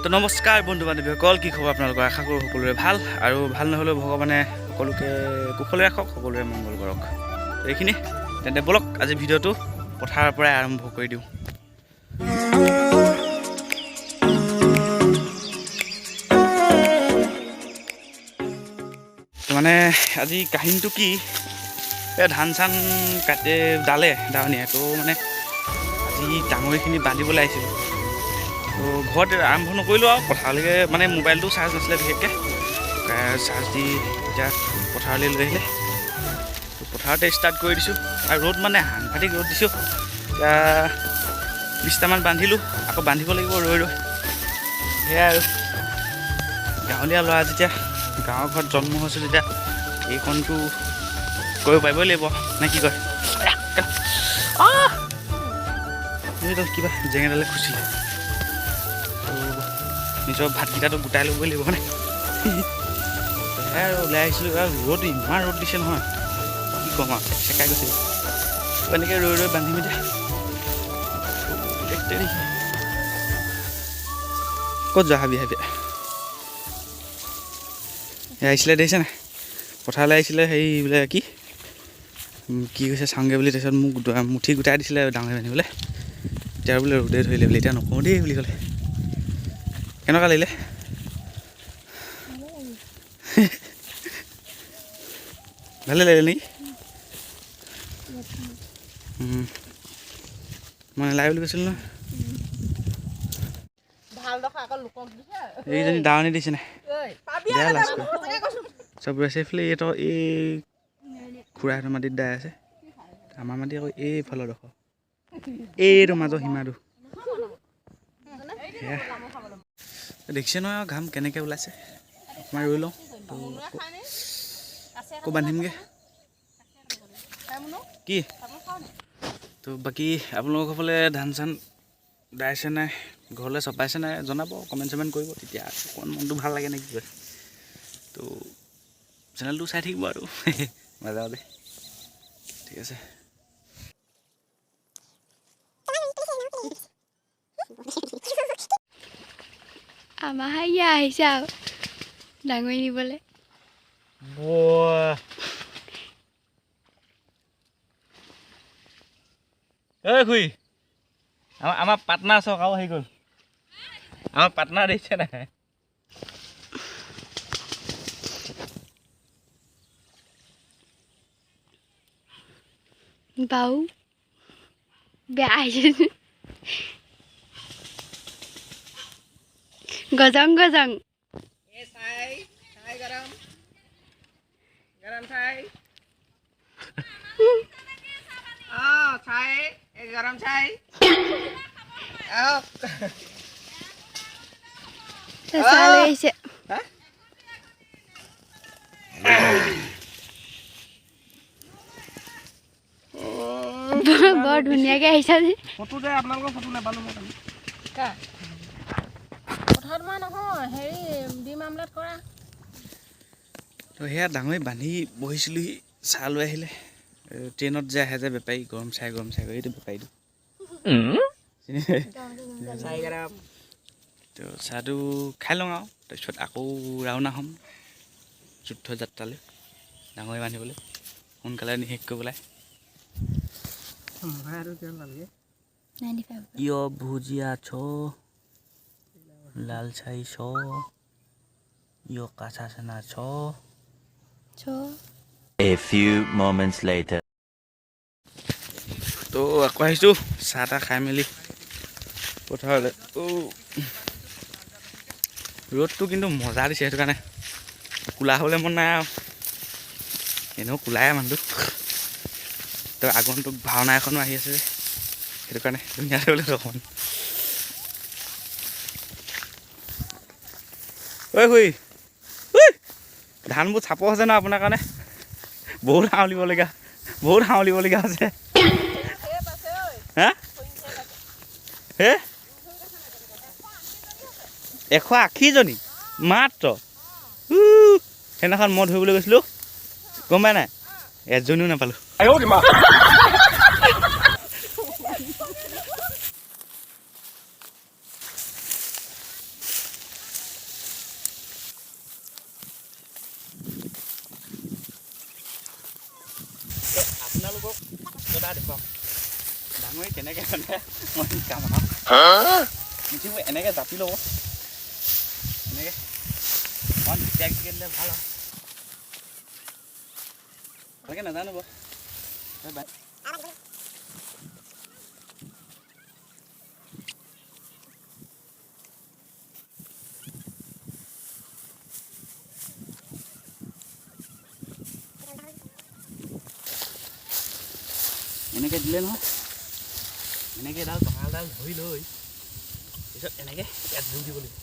তো নমস্কাৰ বন্ধু বান্ধৱীসকল, কি খবৰ আপোনালোকৰ? আশা কৰোঁ সকলোৰে ভাল, আৰু ভাল নহ'লেও ভগৱানে সকলোকে কুশলে ৰাখক, সকলোৰে মংগল কৰক। এইখিনি তেন্তে বলক আজি ভিডিঅ'টো পথাৰৰ পৰাই আৰম্ভ কৰি দিওঁ। মানে আজি কাহিনীটো কি, ধান চান কাটে দাৱনীয়ে তো মানে আজি ডাঙৰিখিনি বান্ধিবলৈ আহিছিলোঁ। তো ঘৰত আৰম্ভ নকৰিলোঁ আৰু পথাৰলৈকে, মানে মোবাইলটো চাৰ্জ নাছিলে বিশেষকৈ, চাৰ্জ দি এতিয়া পথাৰলৈ লৈ আহিলে। পথাৰতে ষ্টাৰ্ট কৰি দিছোঁ, আৰু ৰ'দ মানে সাংঘাতিক ৰ'দ দিছোঁ। এতিয়া 20টামান বান্ধিলোঁ, আকৌ বান্ধিব লাগিব ৰৈ। সেয়াই আৰু গাঁৱলীয়া ল'ৰা যেতিয়া, গাঁৱৰ ঘৰত জন্ম হৈছোঁ যেতিয়া এইকণটো কৰিব পাৰিবই লাগিব, নে কি কয়? কিবা জেঙেডালে খুচিলে, নিজৰ ভাতকেইটাটো গোটাই ল'বই লাগিব মানে। সেয়াই আৰু ওলাই আহিছিলোঁ, আৰু ৰ'দ ইমান ৰ'দ দিছে নহয়, কি ক'ম আৰু, চেকাই গৈছে। এনেকৈ ৰৈ বান্ধিম এতিয়া। ক'ত যোৱা হাবি আহিছিলে দেখিছে নাই? পথাৰলৈ আহিছিলে, হেৰি বোলে কি কৈছে চাওঁগৈ বুলি, তাৰপিছত মোক মুঠি গোটাই দিছিলে ডাঙৰি বান্ধিবলৈ। এতিয়া বোলে ৰ'দে ধৰিলে বোলে, এতিয়া নকওঁ দেই বুলি ক'লে। কেনেকুৱা লাগিলে? ভালে লাগিলে নেকি? মই নালাগে বুলি কৈছিলোঁ নহয়। এইজনী দাৱনী দিছে নাই, বেয়া লাজ কৰে চব ৰৈছে। এইফালে এই খুৰাহঁতৰ মাটিত দাই আছে, আমাৰ মাটি আকৌ এইফালৰ ডোখৰ, এইটো মাজৰ সীমাটো। দেখিছে নহয় আৰু ঘাম কেনেকৈ ওলাইছে। অকণমান ৰৈ লওঁ, তো আকৌ বান্ধিমগৈ কি। তো বাকী আপোনালোকৰ ফালে ধান চান দাইছে নাই, ঘৰলৈ চপাইছে নাই জনাব, কমেণ্ট চমেণ্ট কৰিব, তেতিয়া অকণমান মনটো ভাল লাগে নেকি কয়। তো চেনেলটো চাই থাকিব আৰু মাজে মাজে, ঠিক আছে। আমাৰ হাইয়া আহিছে আৰু ডাঙৰি নিবলৈ। খুৰী, আমাৰ পাৰ্টনাৰ চক আৰু হেৰি গ'ল, আমাৰ পাৰ্টনাৰ দেখিছে নাই? বাউ বেয়া আহিছে, গজং গজং। गरम चाय আহিছে বৰ ধুনীয়াকে আহিছে আজি। ফটো দে, আপোনালোকৰ ফটো নাপালোঁ মই কালি। পথাৰত মই নহয়, হেৰি ডিম আমলেট কৰা। তো সেয়া ডাঙৰি বান্ধি বহিছিলোঁহি, চাহ লৈ আহিলে। ট্ৰেইনত যে আহে যে বেপাৰী, গৰম চাই কৰি, এইটো বেপাৰীটো তো চাহটো খাই লওঁ আৰু তাৰপিছত আকৌ ৰাওনা হ'ম যুদ্ধ যাত্ৰালৈ, ডাঙৰি বান্ধিবলৈ, সোনকালে নিশেষ কৰি পেলাই। ইয় ভুজিয়া ছ, লাল চাই ছ, ইয় কাঁচা চানা ছ। A few moments later. তো আকৌ আহিছোঁ চাহ তাহ খাই মেলি পথাৰলৈ। ৰ'দটো কিন্তু মজা দিছে, সেইটো কাৰণে কোলা হ'বলৈ মন নাই আৰু, এনেও কোলাই মানুহটো। তো আগন্তুক ভাওনা এখনো আহি আছে যে, সেইটো কাৰণে ধুনীয়া হ'লে অকণমান। খুৰী, ধানবোৰ চাপৰ হৈছে ন আপোনাৰ কাৰণে, বহুত হাওলিবলগীয়া হৈছে। হা 180জনী মাত্ৰ। সেইদিনাখন মই ধৰিবলৈ গৈছিলোঁ, গম পাই নাই, এজনীও নাপালোঁ। এটা দেখুৱাম ডাঙৰি কেনেকৈ মানে মই শিকাম মুঠিবোৰ এনেকৈ জাপি ল'ব এনেকৈ অকণমান ঢেকীয়া দিলে ভাল আৰু ভালকৈ নাজানো বাৰু এনেকৈ দিলে নহয় এনেকৈ এডাল টঙালডাল ধৰি লৈ পিছত এনেকৈ ইয়াত জোৰ দিব লাগিব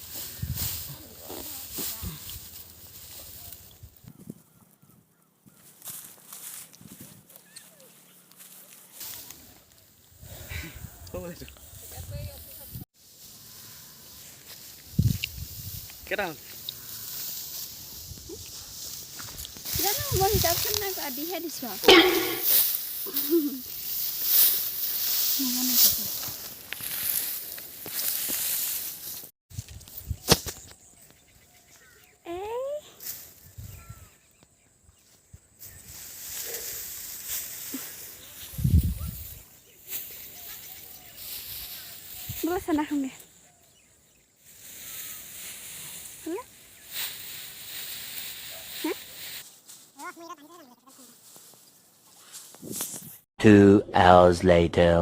কেইটা হ'ল জানো মই হিচাপখন নাই কৰা দিহে দিছোঁ আৰু ব'লা চানা খামগে হ'লে 2 hours later.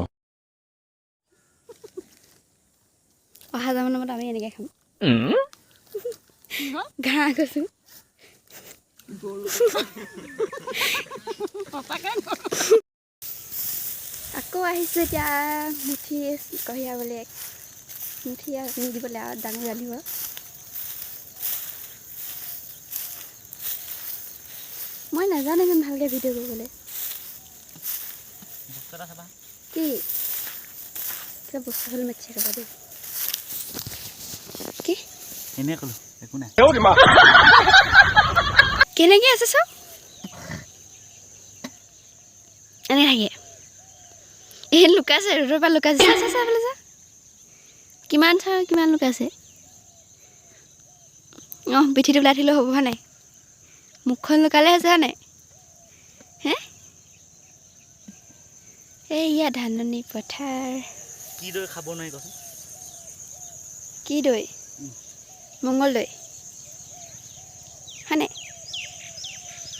অহা যামৰ নামত আমি এনেকৈ খাম ঘাঁহ কৈছোঁ আকৌ আহিছোঁ এতিয়া মুঠি কঢ়িয়াবলৈ মুঠি নিদিবলৈ আৰু ডাঙৰ ৰান্ধিব মই নাজানো ইমান ভালকৈ ভিডিঅ' কৰিবলৈ কি কিবা বস্তু হ'লে মেটছি ৰ'বা দেই কি এনেই ক'লোঁ একো নাই কেনেকৈ আছে চব এনেকৈ থাকে এই লুকাইছে ৰ'দৰ পৰা লুকাইছে চা চা চাবলৈ যা কিমান লুকাইছে অঁ পিঠিটো ওলাই থাকিলেও হ'ব হয় নাই মুখখন লুকালে হৈছে হয় নাই হে এইয়া ধাননি পথাৰ কি দৈ খাব নোৱাৰি কচোন কি দৈ মংগল দৈ হয় নাই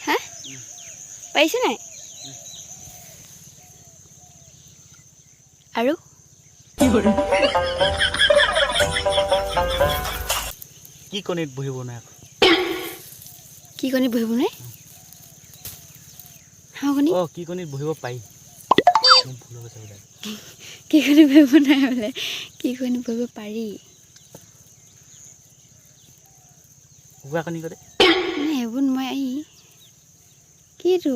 হা পাৰিছে নাই আৰু কি কণীত বহিব নোৱাৰে কি কণীত বহিব নোৱাৰে হাঁহ কণী অঁ কি কণীত বহিব পাৰি মোৰ ভুল হৈছে বোলে কি কণীত বহিব নোৱাৰে বোলে কি কণীত বহিব পাৰি কুকুৰা কণী কৰে মানে সেইবোৰ মই কিটো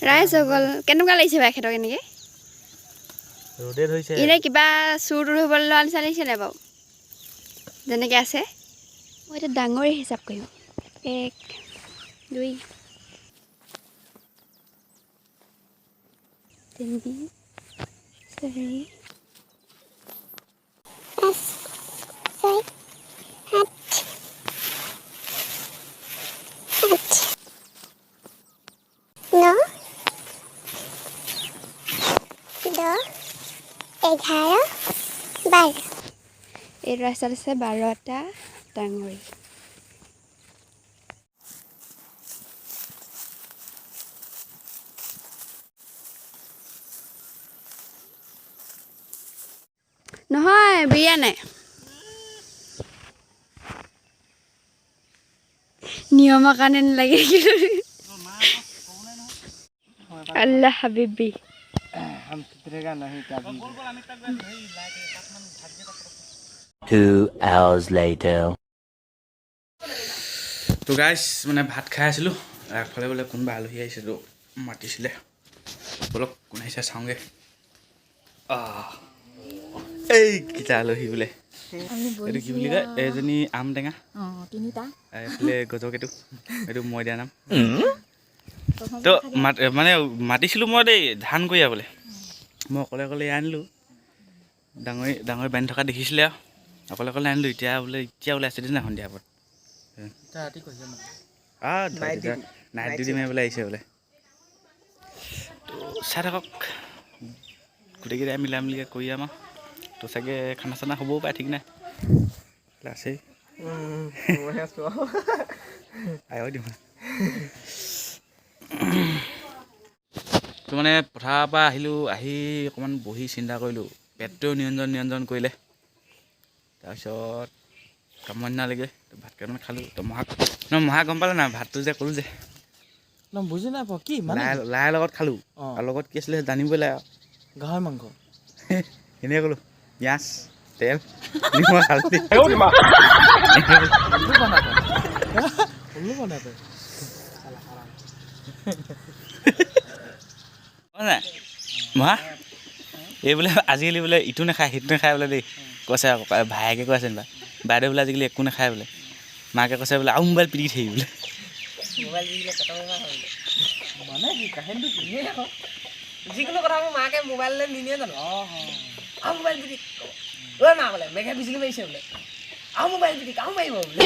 ৰাইজ হৈ গ'ল কেনেকুৱা লাগিছে বাৰু এখেতক এনেকৈ ৰ'দে ধৰিছে এনেই কিবা চুৰ তুৰ হ'বলৈ লোৱা নিচিনা লাগিছে নাই বাৰু যেনেকৈ আছে মই এতিয়া ডাঙৰে হিচাপ কৰিম 1 2 3 4 এই ৰাস্তাত আছে 12টা ডাঙৰি নহয় বিয়া নাই নিয়মৰ কাৰণে নালাগে আল্লাহ হাবিবি हम कितनेगा नहीं क्या 2 hours later. তো গাইছ মানে ভাত খাই আছিলোঁ আগফালে বোলে কোনোবা আলহী আহিছে তো মাতিছিলে বলক কোন আহিছে চাওঁগৈ এই কিটা আলহী বোলে এইটো কি বুলি কয় এজনী আম টেঙা এইফালে গজকেটো এইটো মই দিয়া নাম তো মানে মাতিছিলোঁ মই দেই ধান কঢ়িয়াবলৈ মই অকলে অকলে আনিলোঁ ডাঙৰি বান্ধি থকা দেখিছিলে আৰু অকলে অকলে আনিলোঁ এতিয়া বোলে ওলাইছে দেই না সন্ধিয়া পৰত Night duty. Night Night duty মাৰিবলৈ আহিছে বোলে তো চাই থাকক গোটেইকেইটাই মিলা মিলিকৈ কৰি যাম আৰু তো চাগে খানা চানা হ'বও পাৰে ঠিক নাই আছেই মইহে আছোঁ আৰু। আয়ো দিম তো মানে পথাৰৰ পৰা আহিলোঁ আহি অকণমান বহি চিন্তা কৰিলোঁ পেটটোও নিৰঞ্জন কৰিলে তাৰপিছত কামৰ নিচিনা লাগিলে ভাত কেইটামান খালোঁ তো মহা গম পালে নাই ভাতটো যে ক'লোঁ যে বুজি নাই পোৱা কি মানে লাইৰ লগত খালোঁ অঁ। আৰু লগত কি আছিলে জানিবই লাগে আৰু গাহৰি মাংস এনেই ক'লোঁ পিঁয়াজ তেল নিমখ হালধি উল্লু বনাই উল্লু বনাই নাই মহা এই বোলে আজিকালি বোলে ইটো নাখায় সিটো নাখায় বোলে দেই কৈছে আকৌ ভায়েকে কৈ আছে যেনিবা বাইদেউ বোলে আজিকালি একো নাখায় বোলে মাকে কৈছে বোলে আৰু মোবাইল পিটিকি থাকিবি বোলে মোবাইল দিলে পেটৰ বেমাৰ হয় মানে কি কাহিনীটো কিনিয়ে আকৌ যিকোনো কথা মোৰ মাকে মোবাইললৈ নিনিয়ে জানো আৰু মোবাইল পিটিক ঐ মা বোলে মেঘে বিজুলী মাৰিছে বোলে আৰু মোবাইল পিটিক আৰু মাৰিব বোলে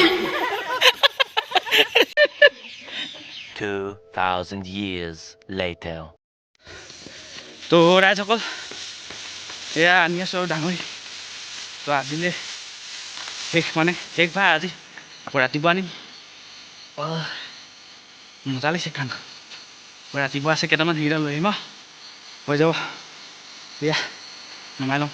2,000 years later. তো ৰাইজসকল এয়া আনি আছোঁ আৰু ডাঙৰি তো আজিলে শেষ ভাই আজি আকৌ ৰাতিপুৱা আনিম মজা লাগিছে কাণ ৰাতিপুৱা আছে কেইটামান সেইকেইটা লৈ আহিম আৰু হৈ যাব এয়া নমাই লওঁ